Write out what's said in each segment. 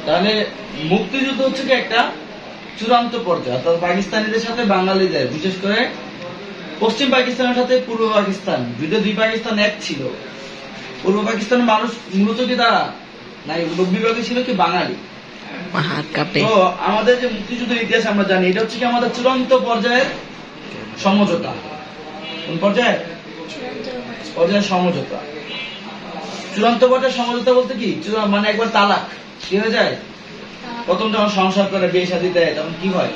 তাহলে মুক্তিযুদ্ধ হচ্ছে কি একটা চূড়ান্ত পর্যায়ে, অর্থাৎ পাকিস্তানিদের সাথে বাঙালিদের, বিশেষ করে পশ্চিম পাকিস্তানের সাথে পূর্ব পাকিস্তান, যদিও দুই পাকিস্তান এক ছিল। পূর্ব পাকিস্তানের মানুষ মূলত কি তারা নাই 90% ছিল কি বাঙালি। তো আমাদের যে মুক্তিযুদ্ধের ইতিহাস আমরা জানি, এটা হচ্ছে কি আমাদের চূড়ান্ত পর্যায়ের সমঝোতা। কোন পর্যায়ে? পর্যায়ের সমঝোতা। চূড়ান্ত পর্যায়ের সমঝোতা বলতে কি, মানে একবার তালাক কি হয়ে যায়। প্রথম যখন সংসার করে বিয়ে শাদী দেয় তখন কি হয়,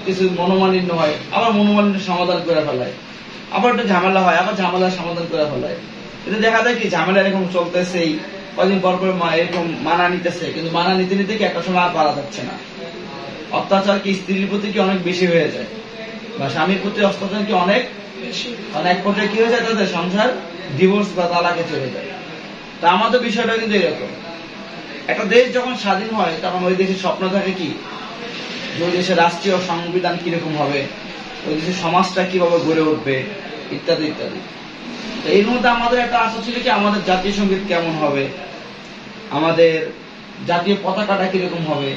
কিছু মনোমালিন্য হয়, আবার মনোমালিন্য সমাধান করে ফেলায়, আবার একটা ঝামেলা হয়, আবার ঝামেলার সমাধান করে ফেলায়। কিন্তু দেখা যায় কি ঝামেলা এরকম চলতেছেই, কদিন পর পর এরকম মানা নিতেছে, কিন্তু মানা নিতে নিতে কি একটা সময় আর পারা যাচ্ছে না। অত্যাচার কি স্ত্রীর প্রতি কি অনেক বেশি হয়ে যায়, বা স্বামীর প্রতি অত্যাচার কি অনেক এক পর্যায়ে কি হয়ে যায়, তাদের সংসার ডিভোর্স বা তালাকে চলে যায়। তা আমাদের বিষয়টা কিন্তু এরকম, একটা দেশ যখন স্বাধীন হয় তখন ওই দেশের স্বপ্ন থাকে কি, ওই দেশের রাষ্ট্রীয় সংবিধান কিরকম হবে, ওই দেশের সমাজটা কিভাবে গড়ে উঠবে, ইত্যাদি ইত্যাদি। তো এর মধ্যে আমাদের একটা আশা ছিল কি, আমাদের জাতীয় সঙ্গীত কেমন হবে, আমাদের জাতীয় পতাকাটা কিরকম হবে।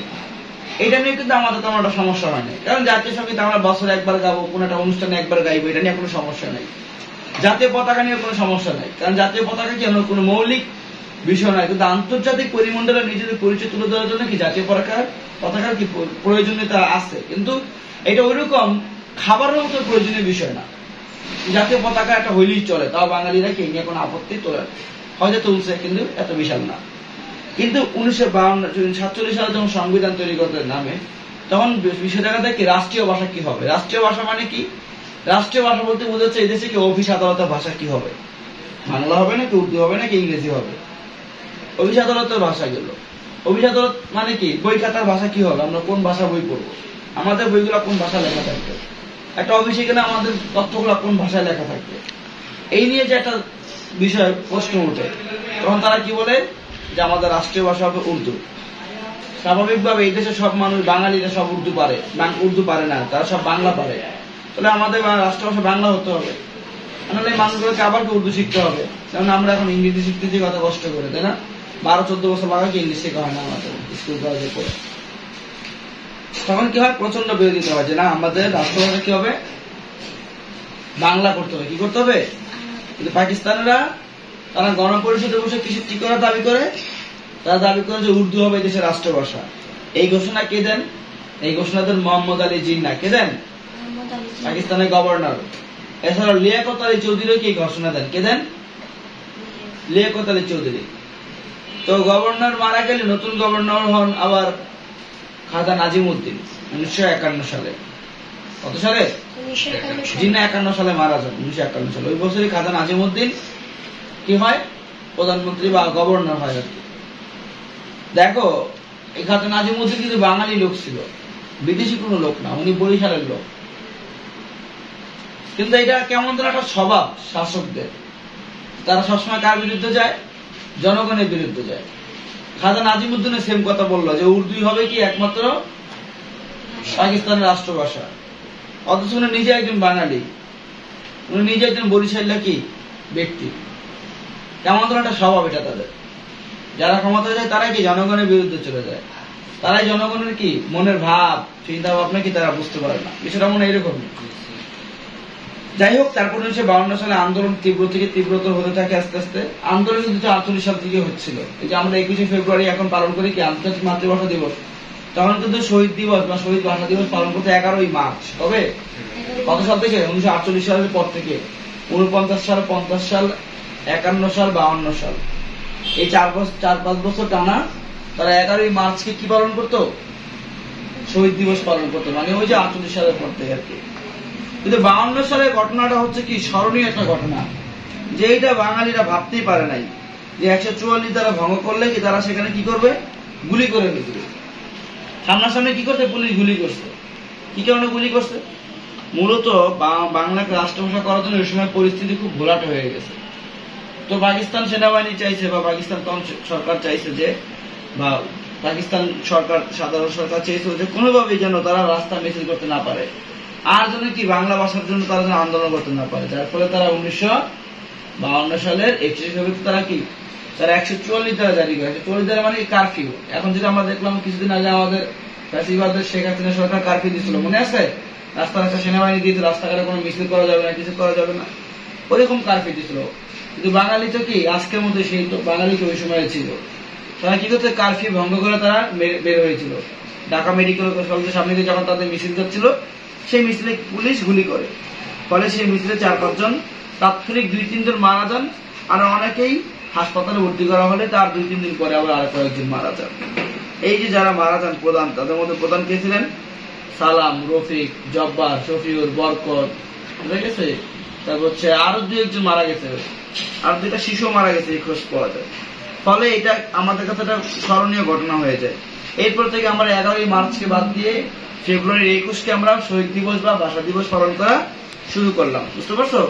এটা নিয়ে কিন্তু আমাদের তেমন একটা সমস্যা হয় না, কারণ জাতীয় সঙ্গীত আমরা বছরে একবার গাবো, কোনো একটা অনুষ্ঠানে একবার গাইবো, এটা নিয়ে কোনো সমস্যা নেই। জাতীয় পতাকা নিয়ে কোনো সমস্যা নাই, কারণ জাতীয় পতাকা কি কোনো মৌলিক বিষয় নয়, কিন্তু আন্তর্জাতিক পরিমণ্ডলে নিজেদের পরিচয় তুলে ধরার জন্য কি জাতীয় পতাকার কি প্রয়োজনীয়তা আছে। কিন্তু এটা ওইরকম খাবারের মতো প্রয়োজনীয় বিষয় না। জাতীয় পতাকা একটা হইলেই চলে, তাও বাঙালিরা কি নিয়ে কোনো আপত্তি তোলে, হয়তো তুলছে, কিন্তু এত বিশাল না। কিন্তু 1947 সালে যখন সংবিধান তৈরি করতে নামে, তখন বিষয় দেখা যায় কি, রাষ্ট্রীয় ভাষা কি হবে। রাষ্ট্রীয় ভাষা মানে কি, রাষ্ট্রীয় ভাষা বলতে বোঝাচ্ছে এই দেশে কি অফিস আদালতের ভাষা কি হবে, বাংলা হবে নাকি উর্দু হবে নাকি ইংরেজি হবে। অফিস আদালতের ভাষা গেল, অফিস আদালত মানে কি, বই খাতার ভাষা কি হবে, আমরা কোন ভাষা বই পড়বো, আমাদের বইগুলো কোন ভাষায় লেখা থাকবে, একটা অফিসে গেলে আমাদের তথ্যগুলো কোন ভাষায় লেখা থাকবে। এই নিয়ে যে একটা বিষয় প্রশ্ন ওঠে, তখন তারা কি বলে যে আমাদের রাষ্ট্রীয় ভাষা হবে উর্দু। স্বাভাবিকভাবে এই দেশে সব মানুষ, বাঙালিরা সব উর্দু পারে, উর্দু পারে না, তারা সব বাংলা পারে। তাহলে আমাদের রাষ্ট্রভাষা বাংলা হতে হবে, নাহলে মানুষগুলোকে আবার উর্দু শিখতে হবে। যেমন আমরা এখন ইংরেজি শিখতেছি কত কষ্ট করে, তাই না? 12-14 বছর লাগে ইংলিশ শেখা হয় না আমাদের স্কুল কলেজে পড়ে। তখন কি হয়, প্রচন্ড বিরোধিতা হয় যে না, আমাদের রাষ্ট্রভাষা কি হবে, বাংলা করতে হবে। কি করতে হবে? কিন্তু পাকিস্তানিরা তারা গণপরিষদে বসে কিছু ঠিক করার দাবি করে, তারা দাবি করে যে উর্দু হবে এই দেশের রাষ্ট্রভাষা। এই ঘোষণা কে দেন? এই ঘোষণা দেন মোহাম্মদ আলী জিন্নাহ। কে দেন? পাকিস্তানের গভর্নর। এছাড়া লিয়াকত আলী চৌধুরী কি ঘোষণা দেন? কে দেন? লিয়াকত আলী চৌধুরী। তো গভর্নর মারা গেলে নতুন গভর্নর হন আবার খাজা নাজিমউদ্দিন 1951 সালে। কত সালে? জিন্নাহ 51 সালে মারা যান, 1951 সালে। ওই বছরই খাজা নাজিমউদ্দিন কি হয়, প্রধানমন্ত্রী বা গভর্নর হয় আর কি। দেখো, এই খাজা নাজিমউদ্দিন কিন্তু বাঙালি লোক ছিল, বিদেশি কোনো লোক না, উনি বরিশালের লোক। কিন্তু এটা কেমন যেন একটা স্বভাব শাসকদের, তারা সবসময় কার বিরুদ্ধে যায়? জনগণের বিরুদ্ধে যায়। খাজা নাজিমউদ্দিনের সেম কথা বললো যে উর্দুই হবে কি একমাত্র পাকিস্তানের রাষ্ট্রভাষা, অথচ উনি নিজে একজন বাঙালি, উনি নিজে একজন বরিশালের কি ব্যক্তি। কেমন যেন একটা স্বভাব এটা তাদের। যারা ক্ষমতায় যায় তারাই কি জনগণের বিরুদ্ধে চলে যায়, তারাই জনগণের কি মনের ভাব চিন্তা ভাবনা কি তারা বুঝতে পারে না। বিষয়টা মনে এরকমই। যাই হোক, তারপর 1952 সালে আন্দোলন তীব্র থেকে তীব্রতর হতে থাকে আস্তে আস্তে। আন্দোলন কিন্তু 48 সাল থেকে হচ্ছিল। এই যে আমরা 21শে ফেব্রুয়ারি এখন পালন করি কি আন্তর্জাতিক মাতৃভাষা দিবস, তখন কিন্তু শহীদ দিবস বা শহীদ ভাষা দিবস পালন করতে 11ই মার্চ। তবে কত সাল থেকে? 1948 সালের পর থেকে 49 সাল, 50 সাল, 51 সাল, 52 সাল, এই 4-5 বছর টানা তারা 11ই মার্চকে কি পালন করতো? শহীদ দিবস পালন করতো। মানে ওই যে 48 সালের পর থেকে আর কি। কিন্তু 52 সালের ঘটনাটা হচ্ছে কি স্মরণীয় একটা ঘটনা, যে এটা বাঙালিরা ভাবতেই পারে নাই যে 144 দ্বারা ভঙ্গ করলে কি তারা সেখানে কি করবে? গুলি করে ফেলবে। সামনাসামনি কি করছে? পুলিশ গুলি করছে। কি কারণে গুলি করছে? মূলত বাংলাকে রাষ্ট্রভাষা করার জন্য ওই সময় পরিস্থিতি খুব ঘোলাটে হয়ে গেছে। তো পাকিস্তান সেনাবাহিনী চাইছে বা পাকিস্তান সরকার চাইছে যে, বা পাকিস্তান সরকার, সাধারণ সরকার চাইছে যে কোনোভাবেই যেন তারা রাস্তা মিছিল করতে না পারে, আর যেন কি বাংলা ভাষার জন্য তারা যেন আন্দোলন করতে না পারে। যার ফলে তারা 1952 সালের 31শে ফেব্রুয়ারি তারা কি তারা 144 ধারা জারি করে। 144 ধারা মানে কারফিউ। এখন যেটা আমরা দেখলাম কিছুদিন আগে আমাদের ফ্যাসিবাদের শেখ হাসিনা সরকার কারফিউ দিয়েছিল, মনে আছে? রাস্তা সেনাবাহিনী দিয়েছিল, রাস্তাঘাটে কোনো মিছিল করা যাবে না, কিছু করা যাবে না, ওইরকম কারফিউ দিয়েছিল। কিন্তু বাঙালি তো কি আজকের মতো, সেই তো বাঙালি তো ওই সময় ছিল, তারা কি করতে কারফিউ ভঙ্গ করে তারা বের হয়েছিল। ঢাকা মেডিকেল কলেজের সামনে দিয়ে যখন তাদের মিছিল যাচ্ছিল, সেই মিছিলে পুলিশ গুলি করে, ফলে সেই মিছিলে 4-5 জন তাৎক্ষণিক 2-3 জন মারা যান, আর অনেকেই হাসপাতালে ভর্তি করা হলে তার 2-3 দিন পরে আবার আরো কয়েকজন মারা যান। এই যে যারা মারা যান প্রধান, তাদের মধ্যে প্রধান কে ছিলেন? সালাম, রফিক, জব্বার, শফিউর, বরকত, বুঝা গেছে? তারপর হচ্ছে আরো 2-1 মারা গেছে, আর 2টা শিশু মারা গেছে, এই খোঁজ পাওয়া যায়। ফলে এটা আমাদের কাছে একটা স্মরণীয় ঘটনা হয়ে যায়। এরপর থেকে আমরা 11ই মার্চকে বাদ দিয়ে ফেব্রুয়ারি 21কে আমরা শহীদ দিবস বা ভাষা দিবস পালন করা শুরু করলাম, বুঝতে পারছো?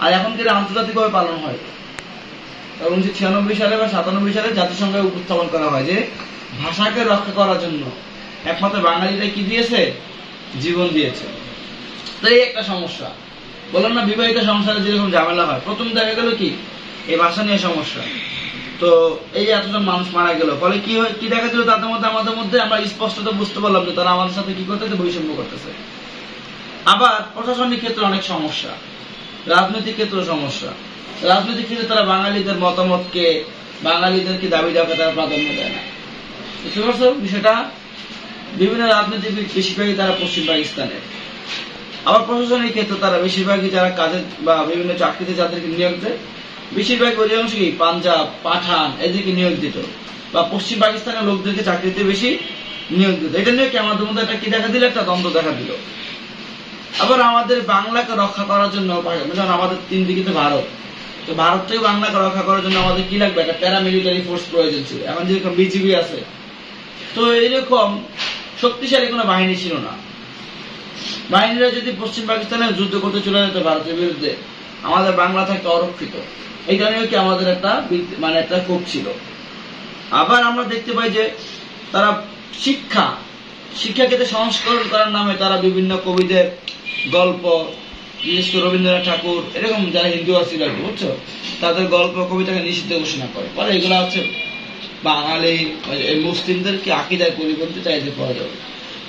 আর এখন যেটা আন্তর্জাতিকভাবে পালন হয়, 1996 সালে বা 97 সালে জাতিসংঘে উপস্থাপন করা হয় যে ভাষাকে রক্ষা করার জন্য একমাত্র বাঙালিরাই কি দিয়েছে? জীবন দিয়েছে। তো এই একটা সমস্যা, বললাম না, বিবাহিত সংসারে যেরকম ঝামেলা হয়, প্রথম দেখা গেল কি এই ভাষা নিয়ে সমস্যা। তো এই এতজন মানুষ মারা গেল, ফলে কি দেখা ছিল তাদের মধ্যে, আমাদের মধ্যে আমরা স্পষ্টত বুঝতে পারলাম যে তারা আমাদের সাথে কি করতেছে? বৈষম্য করতেছে। আবার প্রশাসনিক ক্ষেত্রে অনেক সমস্যা, রাজনৈতিক ক্ষেত্রে সমস্যা। রাজনৈতিক ক্ষেত্রে তারা বাঙালিদের মতামতকে, বাঙালিদেরকে দাবি দেওয়াকে তারা প্রাধান্য দেয় না, বুঝতে পারছো বিষয়টা? বিভিন্ন রাজনৈতিক বেশিরভাগই তারা পশ্চিম পাকিস্তানের। আবার প্রশাসনিক ক্ষেত্রে তারা বেশিরভাগই যারা কাজে বা বিভিন্ন চাকরিতে যাদেরকে নিয়োগ দেয়, বেশিরভাগ অধিকাংশ কি পাঞ্জাব, পাঠান এদেরকে নিয়োগ দিত, বা পশ্চিম পাকিস্তানের লোকদেরকে চাকরিতে বেশি নিয়োগ দিত। এটা নিয়ে কি আমাদের মধ্যে একটা কি দেখা দিল? একটা দ্বন্দ্ব দেখা দিল। আবার আমাদের বাংলাকে রক্ষা করার জন্য, যেমন আমাদের 3 দিকে তো ভারত, তো ভারত থেকে বাংলাকে রক্ষা করার জন্য আমাদের কি লাগবে? একটা প্যারামিলিটারি ফোর্স প্রয়োজন ছিল। এখন যেরকম বিজিবি আছে, তো এইরকম শক্তিশালী কোনো বাহিনী ছিল না। বাহিনীরা যদি পশ্চিম পাকিস্তানে যুদ্ধ করতে চলে যেত ভারতের বিরুদ্ধে, আমাদের বাংলা থাকতে অরক্ষিত। এই কারণে কি আমাদের একটা একটা ক্ষোভ ছিল। আবার আমরা দেখতে পাই যে তারা শিক্ষাক্ষেত্রে সংস্করণ করার নামে তারা বিভিন্ন কবিদের গল্প, বিশেষ করে রবীন্দ্রনাথ ঠাকুর, এরকম যারা হিন্দু আছে আর কি, বুঝছো, তাদের গল্প কবিতাকে নিষিদ্ধ ঘোষণা করে। ফলে এগুলো হচ্ছে বাঙালি মুসলিমদেরকে আকীদার পরিপন্থী চাইতে পাওয়া যাবে।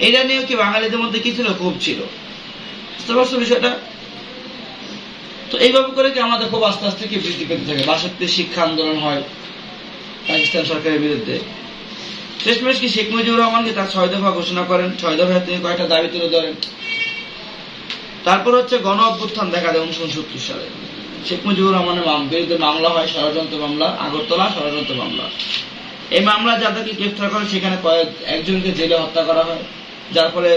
এটা নিয়েও কি বাঙালিদের মধ্যে কি ছিল? ক্ষোভ ছিল, বুঝতে পারছো বিষয়টা? তো এইভাবে করে কি আমাদের খুব আস্তে আস্তে কি বৃদ্ধি পেতে থাকে। 62 শিক্ষা আন্দোলন হয় পাকিস্তান সরকারের বিরুদ্ধে। শেষমেশ কি শেখ মুজিবুর রহমানকে তার 6 দফা ঘোষণা করেন। 6 দফায় তিনি কয়েকটা দাবি তুলে ধরেন। তারপর হচ্ছে গণ অভ্যুত্থান দেখা যায় 1969 সালে। শেখ মুজিবুর রহমানের বিরুদ্ধে মামলা হয়, ষড়যন্ত্র মামলা, আগরতলা ষড়যন্ত্র মামলা। এই মামলা যাদেরকে গ্রেফতার করে সেখানে একজনকে জেলে হত্যা করা হয়, যার ফলে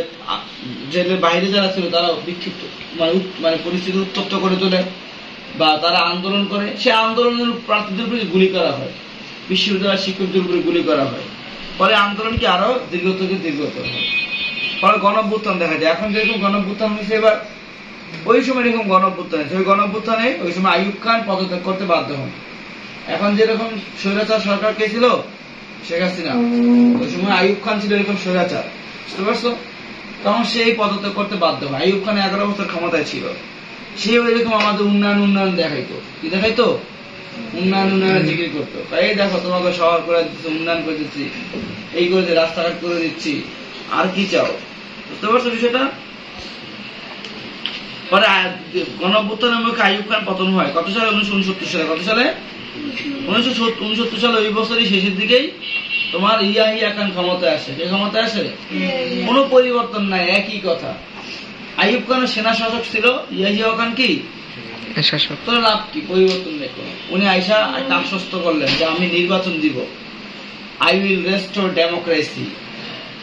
জেলের বাইরে যারা ছিল তারা বিক্ষিপ্ত পরিস্থিতি উত্তপ্ত করে তোলে বা তারা আন্দোলন করে। সে আন্দোলনের প্রার্থীদের উপরে গুলি করা হয়, বিশ্ববিদ্যালয়ের শিক্ষকদের উপরে গুলি করা হয়। ফলে আন্দোলনকে আরো দীর্ঘতর হয়। ফলে গণঅভ্যুত্থান দেখা যায়। এখন যেরকম গণঅভ্যুত্থান হয়েছে, এবার ওই সময় এরকম গণঅভ্যুত্থান হয়েছে। ওই গণঅভ্যুত্থানে ওই সময় আইয়ুব খান পদত্যাগ করতে বাধ্য হন। এখন যেরকম স্বৈরাচার সরকার কে ছিল? শেখ হাসিনা। ওই সময় আইয়ুব খান ছিল এরকম স্বৈরাচার, বুঝতে পারছো? তখন সেই পদত্যাগ করতে বাধ্য হয়। আইয়ুব খান 11 বছর ক্ষমতায় ছিল। সে এরকম আমাদের উন্নয়ন দেখাইতো। কি দেখাইতো? উন্নয়নের জিকির করতো। এই দেখো তোমাকে শহর করে দিচ্ছি, উন্নয়ন করে দিচ্ছি, এই করে রাস্তাঘাট করে দিচ্ছি, আর কি চাও, বুঝতে পারছো বিষয়টা? পরে গণঅভ্যুত্থানের মুখে আইয়ুব খান পতন হয় কত সালে? 1969 সালে। কত সালে? 1969 সালে। ওই বছরই শেষের দিকেই তোমার ইয়াহিয়া খান ক্ষমতায় আসে। কে ক্ষমতায় আসে? কোনো পরিবর্তন নাই, একই কথা। আইয়ুব খান সেনা শাসক ছিল, ইয়াহিয়া খান কি শাসক। তো লাভ কি? পরিবর্তন নেই কোনো। উনি আইসা একটা আশ্বস্ত করলেন যে আমি নির্বাচন দিব, আই উইল রেস্টোর ডেমোক্রেসি,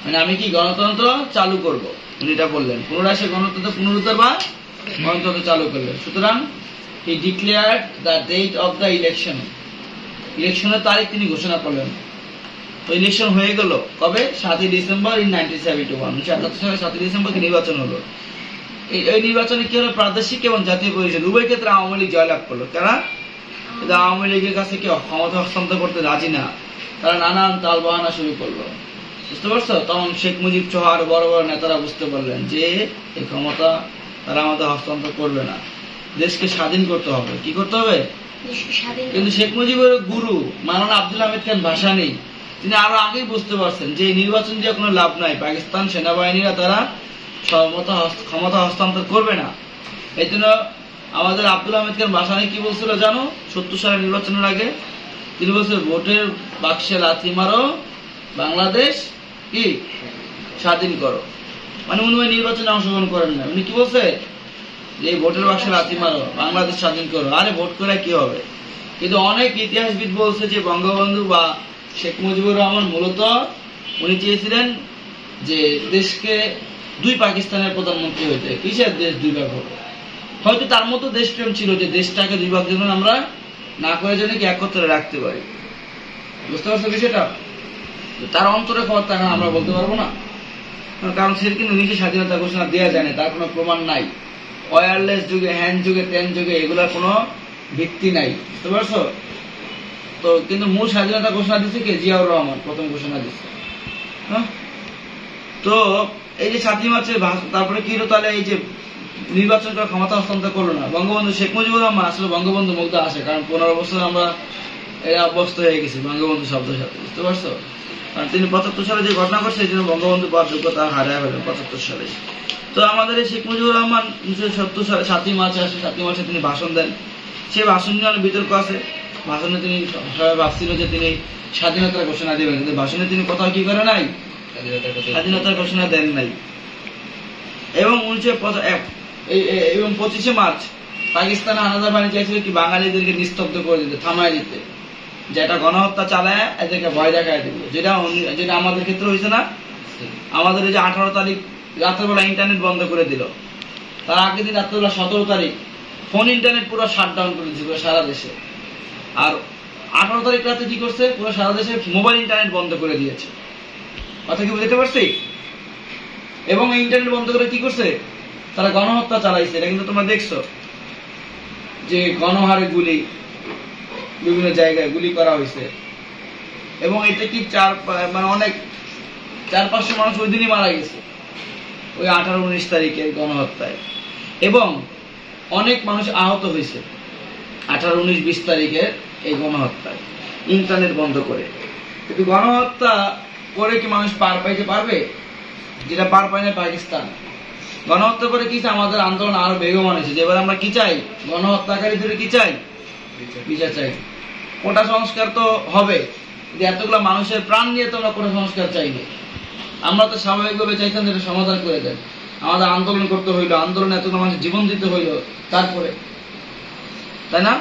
মানে আমি কি গণতন্ত্র চালু করব, উনি এটা বললেন। পুনরায় সে গণতন্ত্র পুনরুদ্ধার বা গণতন্ত্র চালু করলেন। সুতরাং he declared the date of the election, ইলেকশনের তারিখ তিনি ঘোষণা করলেন। তো ইলেকশন হয়ে গেল কবে? 7 ডিসেম্বর 1971। 1971 সালে 7 ডিসেম্বরকে নির্বাচন হলো। এই নির্বাচনে কি হলো? প্রাদেশিক এবং জাতীয় পরিষদ উভয় ক্ষেত্রে আওয়ামী লীগ জয়লাভ করলো। কারা? আওয়ামী লীগের কাছে কি ক্ষমতা হস্তান্তর করতে রাজি না, তারা নানান তাল বাহানা শুরু করলো, বুঝতে পারছো? তখন শেখ মুজিব সহ আর বড় বড় নেতারা বুঝতে পারলেন যে এই ক্ষমতা তারা আমাদের হস্তান্তর করবে না, দেশকে স্বাধীন করতে হবে। কি করতে হবে? কিন্তু শেখ মুজিবের গুরু মাওলানা আব্দুল হামিদ খান ভাসানী তিনি আরো আগেই বুঝতে পারছেন যে নির্বাচন দিয়ে কোনো লাভ নাই, পাকিস্তান সেনাবাহিনীরা তারা ক্ষমতা হস্তান্তর করবে না। এই জন্য আমাদের আব্দুল হামিদ খান ভাসানী কি বলছিল জানো 70 সালের নির্বাচনের আগে? তিনি বলছিল ভোটের বাক্সে লাথি মারো, বাংলাদেশ কি স্বাধীন করো। মানে উনি ওই নির্বাচনে অংশগ্রহণ করেন না, উনি কি বলছে যে ভোটের বাক্সে লাথি মারো, বাংলাদেশ স্বাধীন করো। আরে ভোট করে কি হবে? কিন্তু অনেক ইতিহাসবিদ বলছে যে বঙ্গবন্ধু বা শেখ মুজিবুর রহমান মূলত উনি চেয়েছিলেন যে দেশকে দুই পাকিস্তানের প্রধানমন্ত্রী হইতে। কিসের দেশ দুই ভাগ হবে? হয়তো তার মতো দেশপ্রেম ছিল যে দেশটাকে দুই ভাগ যেন আমরা না করে যেন কি একত্রে রাখতে পারি। বুঝতে পারছো বিষয়টা? তার অন্তরে খবর তা আমরা বলতে পারবো না, কারণ সে কিন্তু নিজে স্বাধীনতা ঘোষণা দেওয়া যায় না, তার কোনো প্রমাণ নাই। ওয়্যারলেস যুগে, হ্যান্ড যুগে, ট্রেন যুগে এগুলোর কোনো ভিত্তি নাই। বুঝতে পারছো? তো কিন্তু মূল স্বাধীনতা ঘোষণা দিচ্ছে কে? জিয়াউর রহমান প্রথম ঘোষণা দিচ্ছে। হ্যাঁ, তো এই যে 7 মার্চে তারপরে কি হলো তাহলে? এই যে নির্বাচন করে ক্ষমতা হস্তান্তর করলো না বঙ্গবন্ধু শেখ মুজিবুর রহমান। আসলে বঙ্গবন্ধু মুগ্ধ আসে, কারণ 15 বছর আমরা এই অভ্যস্ত হয়ে গেছি বঙ্গবন্ধু শব্দের সাথে। বুঝতে পারছো? কারণ তিনি 75 সালে যে ঘটনা করছে এই জন্য বঙ্গবন্ধু পাওয়ার যোগ্যতা হারায় ফেলেন 75 সালে। তো আমাদের এই শেখ মুজিবুর রহমান 1970 সালে 7 মার্চে আসে। 7 মার্চে তিনি ভাষণ দেন। সেই ভাষণ নিয়ে অনেক বিতর্ক আছে। ভাষণে তিনি সবাই ভাবছিল যে তিনি স্বাধীনতার ঘোষণা দেবেন, কিন্তু ভাষণে তিনি কোথাও কি করে নাই? স্বাধীনতার ঘোষণা দেন নাই। এবং 25 মার্চ পাকিস্তান হানাদার বাহিনী চাইছিল কি বাঙালিদেরকে নিস্তব্ধ করে দিতে, থামায় দিতে, যেটা গণহত্যা চালায় এদেরকে ভয় দেখায় দিল। যেটা আমাদের ক্ষেত্রে হয়েছে না? আমাদের এই যে 18 তারিখ রাত্রেবেলা ইন্টারনেট বন্ধ করে দিল, তার আগের দিন রাত্রেবেলা 17 তারিখ ফোন ইন্টারনেট পুরো শাটডাউন করে দিয়েছে পুরো সারা দেশে। আর 18 তারিখ রাতে কি করছে? পুরো সারা দেশে মোবাইল ইন্টারনেট বন্ধ করে দিয়েছে। কথা কি বুঝতে পারছি? এবং এই ইন্টারনেট বন্ধ করে কি করছে? তারা গণহত্যা চালাইছে। এটা কিন্তু তোমরা দেখছো যে গণহারে গুলি, বিভিন্ন জায়গায় গুলি করা হয়েছে। এবং এটা কি মানে অনেক 400-500 মানুষ ওই দিনই মারা গেছে ওই 18-19 তারিখের গণহত্যায়। এবং অনেক মানুষ আহত হয়েছে 18-19-20 তারিখের এই গণহত্যায়, ইন্টারনেট বন্ধ করে। কিন্তু গণহত্যা করে কি মানুষ পার পাইতে পারবে? যেটা পার পায় না পাকিস্তান। গণহত্যা করে কি আমাদের আন্দোলন আরো বেগবান হয়েছে। যেবার আমরা কি চাই? গণহত্যাকারীদের কি চাই? বিচার চাই। কোটা সংস্কার তো হবে, এতগুলো মানুষের প্রাণ নিয়ে তোমরা কোটা সংস্কার চাইবে। আমরা তো স্বাভাবিকভাবে চাইতাম যেটা সমাধান করে দেন। আমাদের আন্দোলন করতে হইলো, আন্দোলনে এতগুলো মানুষ জীবন দিতে হইলো, তারপরে, তাই না?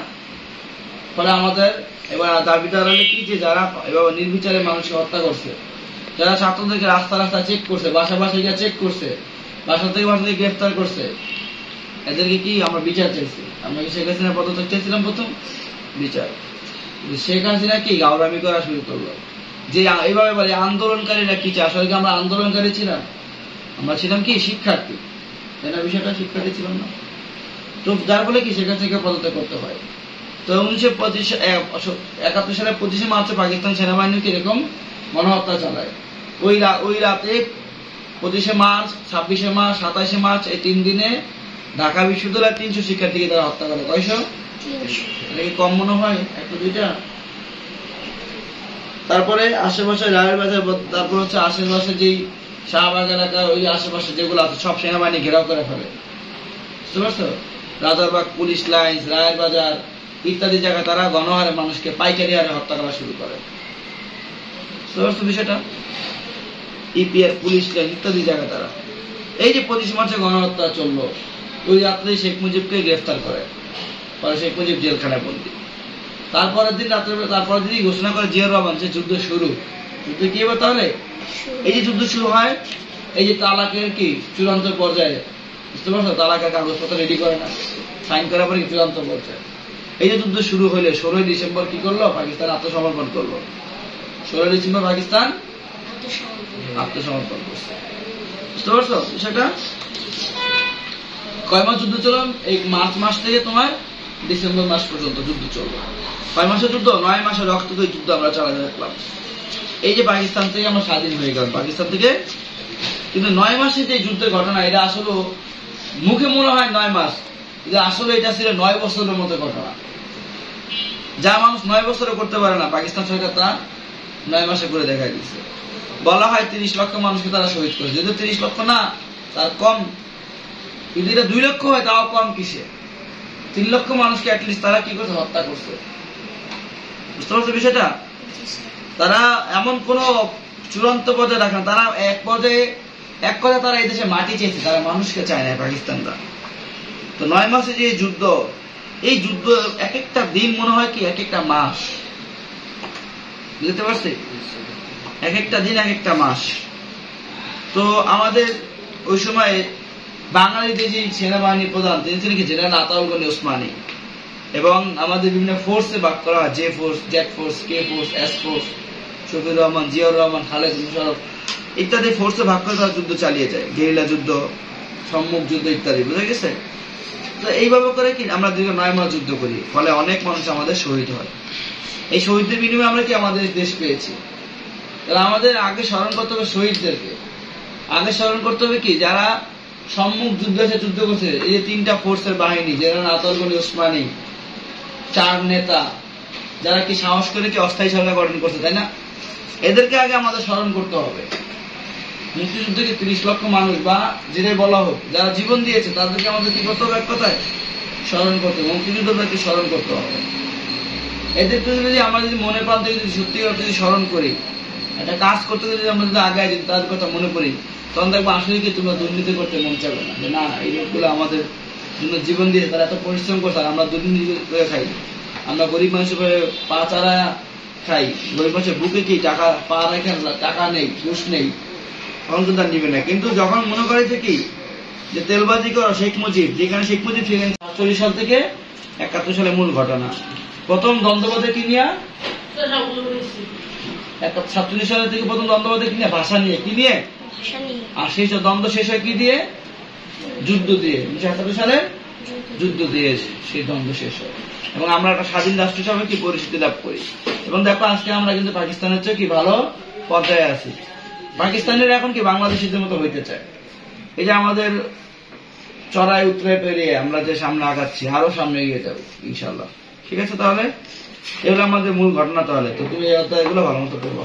ফলে আমাদের এবার দাবিদার হলে কি যে যারা এবার নির্বিচারে মানুষকে হত্যা করছে, যারা ছাত্রদেরকে রাস্তা রাস্তা চেক করছে, বাসা বাসায় গিয়ে চেক করছে, বাসা থেকে গ্রেফতার করছে, এদেরকে কি আমরা বিচার চাইছি? আমরা কি শেখ হাসিনা পদত্যাগ চাইছিলাম? প্রথম বিচার। শেখ হাসিনা কি গাওরামি করা শুরু করলো যে এইভাবে বলে আন্দোলনকারীরা কি চায়? আসলে কি আমরা আন্দোলনকারী ছিলাম? আমরা ছিলাম কি শিক্ষার্থী, তাই না? বিষয়টা শিক্ষার্থী ছিলাম না। তো যার ফলে কি শেখ হাসিনাকে পদত্যাগ করতে হয়। তো 1971 সালে 25 মার্চ পাকিস্তান সেনাবাহিনী এরকম গণহত্যা চালায়। ওই রাতে 25 মার্চ, 26 মার্চ, 27 মার্চ এই 3 দিনে ঢাকা বিশ্ববিদ্যালয়ের 300 শিক্ষার্থীকে তারা হত্যা করে। কয়শো? এটা কি কম মনে হয়? একটা দুইটা? তারপরে আশেপাশে রায়ের বাজার, তারপর হচ্ছে আশেপাশে যেই শাহবাগ এলাকা, ওই আশেপাশে যেগুলো আছে সব সেনাবাহিনী ঘেরাও করে ফেলে। বুঝতে পারছো? রাজারবাগ পুলিশ লাইন, রায়ের বাজার ইত্যাদি জায়গায় তারা গণহারে মানুষকে পাইকারি হারে হত্যা করা শুরু করে। বুঝতে পারছো বিষয়টা? ইপিআর পুলিশ লাইন ইত্যাদি জায়গায় তারা এই যে 25 মার্চে গণহত্যা চললো, ওই রাত্রে শেখ মুজিবকে গ্রেফতার করে, পরে শেখ মুজিব জেলখানায় বন্দী। তারপরের দিনই ঘোষণা করে জিয়াউর রহমান যে যুদ্ধ শুরু। যুদ্ধ কি হবে তাহলে? এই যে যুদ্ধ শুরু হয়, এই যে তালাকের কি চূড়ান্ত পর্যায়ে, বুঝতে পারছো? তালাকের কাগজপত্র রেডি করে না, সাইন করার পরে চূড়ান্ত পর্যায়ে এই যে যুদ্ধ শুরু হইলে 16 ডিসেম্বর কি করলো? পাকিস্তান আত্মসমর্পণ করলো। 16 ডিসেম্বর পাকিস্তান আত্মসমর্পণ করছে। বুঝতে পারছো সেটা? কয় মাস যুদ্ধ চলল? এই মার্চ মাস থেকে তোমার ডিসেম্বর মাস পর্যন্ত যুদ্ধ চললো। কয় মাসের যুদ্ধ? 9 মাসের রক্ত যুদ্ধ আমরা চালাতে থাকলাম। এই যে পাকিস্তান থেকে আমরা স্বাধীন হয়ে গেলাম, পাকিস্তান থেকে। কিন্তু 9 মাসে যে যুদ্ধের ঘটনা, এটা আসলে মুখে মনে হয় 9 মাস, কিন্তু আসলে এটা ছিল 9 বছরের মতো ঘটনা। যা মানুষ 9 বছরে করতে পারে না, পাকিস্তান সরকার তা 9 মাসে করে দেখাই দিচ্ছে। বলা হয় 30 লক্ষ মানুষকে তারা শহীদ করেছে, যদি 30 লক্ষ না তার কম, যদি এটা 2 লক্ষ হয় তাও কম কিসে, 3 লক্ষ মানুষকে অ্যাটলিস্ট তারা কি করছে, হত্যা করছে। বুঝতে পারছো বিষয়টা? তারা এমন কোন চূড়ান্ত পর্যায়ে রাখে না, তারা এক কথা তারা এই দেশে মাটি চেয়েছে, তারা মানুষকে চায় না পাকিস্তানরা। তো 9 মাসে যে যুদ্ধ, এই যুদ্ধ এক একটা দিন মনে হয় কি এক একটা মাস, বুঝতে পারছি, এক একটা দিন এক একটা মাস। তো আমাদের ওই সময় বাঙালিদের যে সেনাবাহিনী প্রধান তিনি ছিলেন কি জেনারেল আতাউল গনি ওসমানী, এবং আমাদের বিভিন্ন ফোর্সে ভাগ করা হয়, J force, Z force, K force, S force, Shafiur Rahman, Ziaur Rahman, Khaled Musharraf ইত্যাদি ফোর্সে ভাগ করে তারা যুদ্ধ চালিয়ে যায়, গেরিলা যুদ্ধ, সম্মুখ যুদ্ধ ইত্যাদি, বুঝা গেছে? তো এইভাবে করে কি আমরা দীর্ঘ 9 মাস যুদ্ধ করি, ফলে অনেক মানুষ আমাদের শহীদ হয়। এই শহীদদের বিনিময়ে আমরা কি আমাদের দেশ পেয়েছি। তাহলে আমাদের আগে স্মরণ করতে হবে শহীদদেরকে, আগে স্মরণ করতে হবে কি যারা সম্মুখ যুদ্ধ এসে যুদ্ধ করছে, এই যে 3টা ফোর্সের বাহিনী, জেনারেল আতাউল গনি ওসমানী, 4 নেতা যারা কি সাহস করে কি অস্থায়ী সরকার গঠন করছে, তাই না? এদেরকে আগে আমাদের স্মরণ করতে হবে। মুক্তিযুদ্ধকে 30 লক্ষ মানুষ বা যেটাই বলা হোক যারা জীবন দিয়েছে তাদেরকে আমাদের কি করতে হবে, এক কথায় স্মরণ করতে হবে, মুক্তিযুদ্ধটাকে স্মরণ করতে হবে। এদেরকে যদি আমরা যদি মনে প্রাণ থেকে যদি সত্যি যদি স্মরণ করি, একটা কাজ করতে যদি আমরা যদি আগায় যদি তাদের কথা মনে করি, তখন দেখবো আসলে কি তোমরা দুর্নীতি করতে মন চাবে না, যে না এই লোকগুলো আমাদের জন্য জীবন দিয়ে তারা এত পরিশ্রম করছে, আর আমরা দুর্নীতি করে খাই, আমরা গরিব মানুষের পা চারা খাই, গরিব মানুষের বুকে কি টাকা পা রেখে টাকা নেই, ঘুষ নেই, তখন কিন্তু আর নিবে না। কিন্তু যখন মনে করে যে কি যে তেলবাজি করো শেখ মুজিব, যেখানে শেখ মুজিব ছিলেন 47 সাল থেকে 71 সালে মূল ঘটনা, প্রথম দ্বন্দ্ববাদে কি নিয়ে 47 সালের থেকে প্রথম দ্বন্দ্ববাদে কি নিয়ে, ভাষা নিয়ে, কি নিয়ে, আর সেই দ্বন্দ্ব শেষ হয় কি দিয়ে, যুদ্ধ দিয়ে, 1971 সালে যুদ্ধ দিয়ে সেই দ্বন্দ্ব শেষ হয়, এবং আমরা একটা স্বাধীন রাষ্ট্র হিসাবে কি পরিচিতি লাভ করি। এবং দেখো আজকে আমরা কিন্তু পাকিস্তানের চেয়ে কি ভালো পর্যায়ে আছি, পাকিস্তানের এখন কি বাংলাদেশের মতো হইতে চায়। এই যে আমাদের চড়াই উতরাই পেরিয়ে আমরা যে সামনে আগাচ্ছি, আরো সামনে এগিয়ে যাবো ইনশাল্লাহ। ঠিক আছে, তাহলে এগুলো আমাদের মূল ঘটনা। তাহলে তো তুমি এগুলো ভালো মতো করবো।